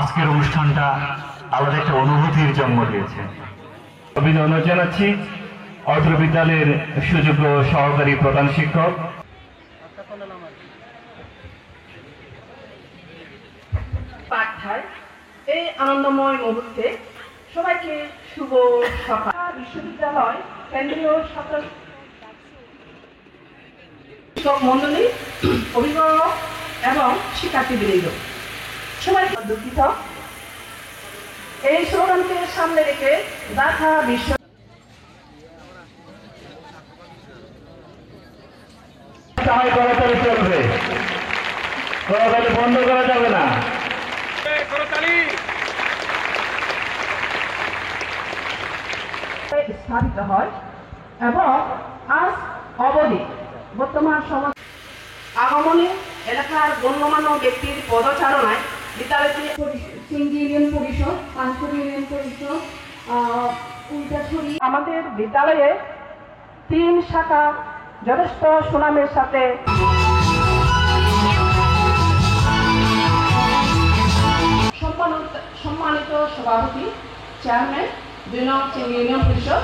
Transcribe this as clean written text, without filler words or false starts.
আজকের অনুষ্ঠানটা আলাদা একটা অনুভূতির জন্ম দিয়েছে। অভিনন্দন জানাচ্ছি অত্র বিদ্যালয়ের সুযোগ্য সহকারী প্রধান শিক্ষক পাঠায় এই আনন্দময় মুহূর্তে সবাইকে শুভ সকাল। বিশ্ববিদ্যালয় কেন্দ্রীয় ছাত্র মন্ডলী, অভিভাবক এবং শিক্ষার্থীবৃন্দ সবাই দুঃখিত। এই স্লোগানকে সামনে রেখে ঢাকা বিশ্ব চলবে, করতালি বন্ধ করা যাবে না। স্থাপিত হয় এবং আজ অবধি বর্তমান সমাজ আগমনে এলাকার গণ্যমান্য ব্যক্তির পদচারণায় বিদ্যালয়টি সিংজি ইউনিয়ন পরিষদ, পাঁচপুর ইউনিয়ন পরিষদ, উল্টাছড়ি। আমাদের বিদ্যালয়ে 3 শাখা যথেষ্ট সুনামের সাথে সম্মানিত সভাপতি চেয়ারম্যান 2 নং ইউনিয়ন পরিষদ।